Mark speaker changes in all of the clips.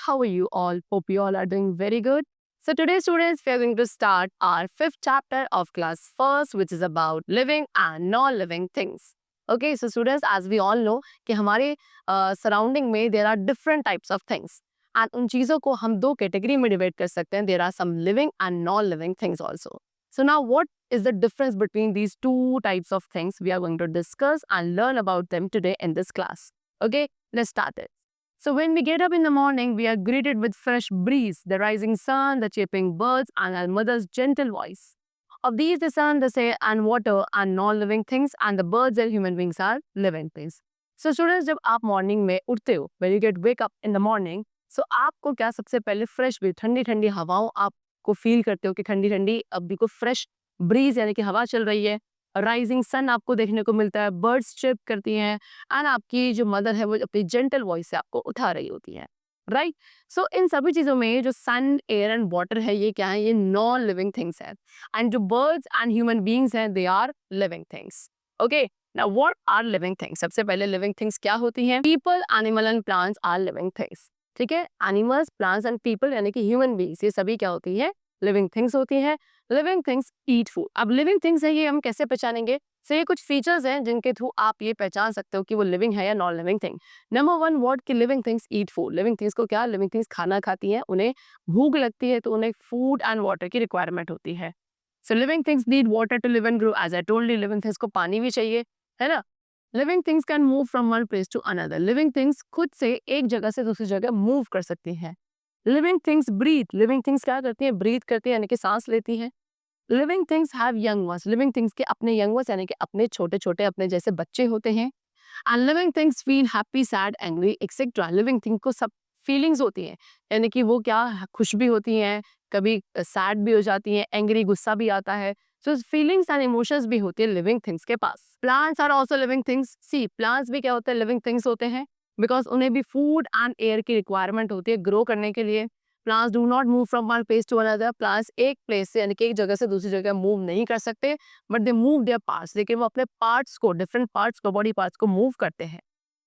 Speaker 1: how are you all? Hope you all are doing very good. So today, students, we are going to start our fifth chapter of class first, which is about living and non-living things. Okay, so students, as we all know कि हमारे surrounding में there are different types of things. And उन चीज़ों को हम दो category में divide कर सकते हैं. There are some living and non-living things also. So now what is the difference between these two types of things? We are going to discuss and learn about them today in this class. Okay, let's start it. So when we get up in the morning, we are greeted with fresh breeze, the rising sun, the chirping birds, and our mother's gentle voice. Of these, the sun, the air, and water are non-living things, and the birds and human beings are living things. So students, जब आप morning में उठते हो, when you get wake up in the morning, so आपको क्या सबसे पहले fresh breeze, ठंडी ठंडी हवाओं आपको feel करते हो कि ठंडी ठंडी अब भी को fresh breeze यानी कि हवा चल रही है, राइजिंग सन आपको देखने को मिलता है, बर्ड्स चिप करती हैं एंड आपकी जो मदर है वो अपनी जेंटल वॉइस से आपको उठा रही होती है, राइट. सो इन सभी चीज़ों में जो सन, एयर एंड वाटर है ये क्या है, ये नॉन लिविंग थिंग्स है. एंड जो बर्ड्स एंड ह्यूमन बींग्स हैं they are living things. Okay, now what are living things? सबसे पहले लिविंग थिंग्स क्या होती हैं? People, animal and plants are living things. ठीक है, एनिमल्स, प्लांट्स एंड पीपल यानी कि ह्यूमन बींग्स, ये सभी क्या होती है? लिविंग थिंग्स होती हैं. Living things eat food. अब लिविंग थिंग्स है ये हम कैसे पहचानेंगे? सो ये कुछ फीचर्स हैं जिनके थ्रू आप ये पहचान सकते हो कि वो लिविंग है या non living thing. Number one, what कि living things eat food. Living things को क्या, लिविंग थिंग्स खाना खाती हैं, उन्हें भूख लगती है तो उन्हें फूड एंड वाटर की रिक्वायरमेंट होती है. So living things need water to live and grow. As I told you, living things को पानी भी चाहिए, है ना. Living things can move from one place to another. Living things खुद से एक जगह से दूसरी जगह मूव कर सकती हैं. Living things breathe. Living things क्या करती हैं? ब्रीथ करती है यानी कि सांस लेती हैं. Living things have young ones. Living things के अपने यंग वंस यानी कि अपने छोटे छोटे अपने जैसे बच्चे होते हैं. And living things feel happy, sad, angry etcetera. Living thing को सब फीलिंग्स होती हैं यानी कि वो क्या, खुश भी होती हैं, कभी सैड भी हो जाती हैं, एंग्री, गुस्सा भी आता है. सो फीलिंग्स एंड इमोशंस भी होती है लिविंग थिंग्स के पास. Plants are also living things. See, plants भी क्या होते हैं? लिविंग थिंग्स होते हैं, बिकॉज उन्हें भी फूड एंड एयर की रिक्वायरमेंट होती है ग्रो करने के लिए. Plants do not move from one place to another. Plants एक प्लेस से यानी कि एक जगह से दूसरी जगह मूव नहीं कर सकते, but they move their parts. लेकिन वो अपने पार्ट्स को, डिफरेंट पार्ट्स को, बॉडी पार्ट्स को मूव करते हैं.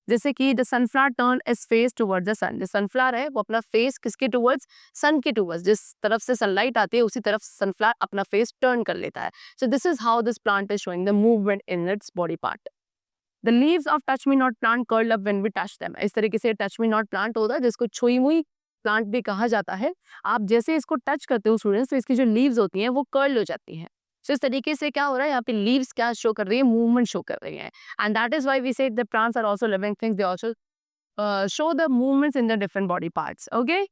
Speaker 1: जैसे कि the sunflower turn its face towards the sun. जो सनफ्लावर है वो अपना फेस किसके टुवर्ड्स? सन के टुवर्ड्स. जिस तरफ से सनलाइट आती है उसी तरफ सनफ्लावर अपना फेस टर्न कर लेता है. So this is how this plant is showing the movement in its body part. The leaves of touch me not plant curl up when we touch them. इस तरीके से टच मी नॉट प्लांट होता है जिसको छुई मुई plant भी कहा जाता है. आप जैसे इसको टच करते हो स्टूडेंट्स तो इसकी जो लीव्स होती हैं वो कर्ल हो जाती हैं. सो इस तरीके से क्या हो रहा है, यहाँ पे लीव्स क्या शो कर रही है? मूवमेंट शो कर रही है. And that is why we say the plants are also living things. They also show the movements in the different body parts. Okay,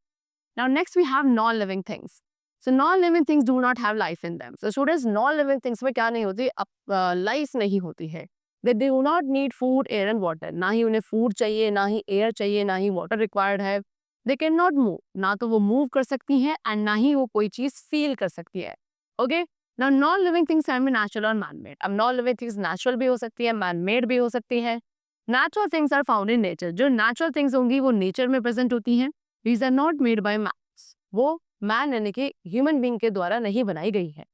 Speaker 1: now next we have non-living things. So non-living things do not have life in them. So students, non-living things में क्या नहीं होती? Life नहीं होती है. They do not need food, air and water. ना ही उन्हें food चाहिए, ना ही एयर चाहिए, ना ही वाटर रिक्वायर्ड है. They cannot move. ना तो वो मूव कर सकती हैं एंड ना ही वो कोई चीज फील कर सकती है. Okay, now non-living things can be natural और man-made. अब non-living things natural भी हो सकती है, man-made भी हो सकती है. Natural things are found in nature. जो नेचुरल थिंग्स होंगी वो नेचर में प्रेजेंट होती हैं. These are not made by man. वो मैन यानी कि ह्यूमन बीइंग के द्वारा नहीं बनाई गई है.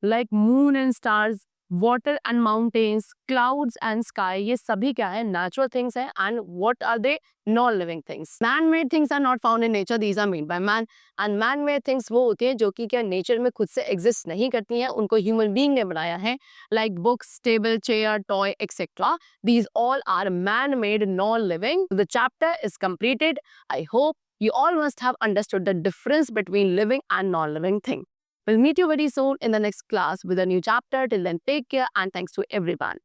Speaker 1: Like moon and stars, water and mountains, clouds and sky, ये सभी क्या है? नेचुरल थिंग्स हैं. And what are they? Non living things. Man made things are not found in nature, these are made by man. And man made things वो होती हैं जो कि क्या नेचर में खुद से एग्जिस्ट नहीं करती हैं, उनको ह्यूमन बीइंग ने बनाया है. Like books, table, chair, toy etcetera. These all are man made, non living. The chapter is completed. I hope you all must have understood the difference between living and non-living thing. We'll meet you very soon in the next class with a new chapter. Till then, take care and thanks to everyone.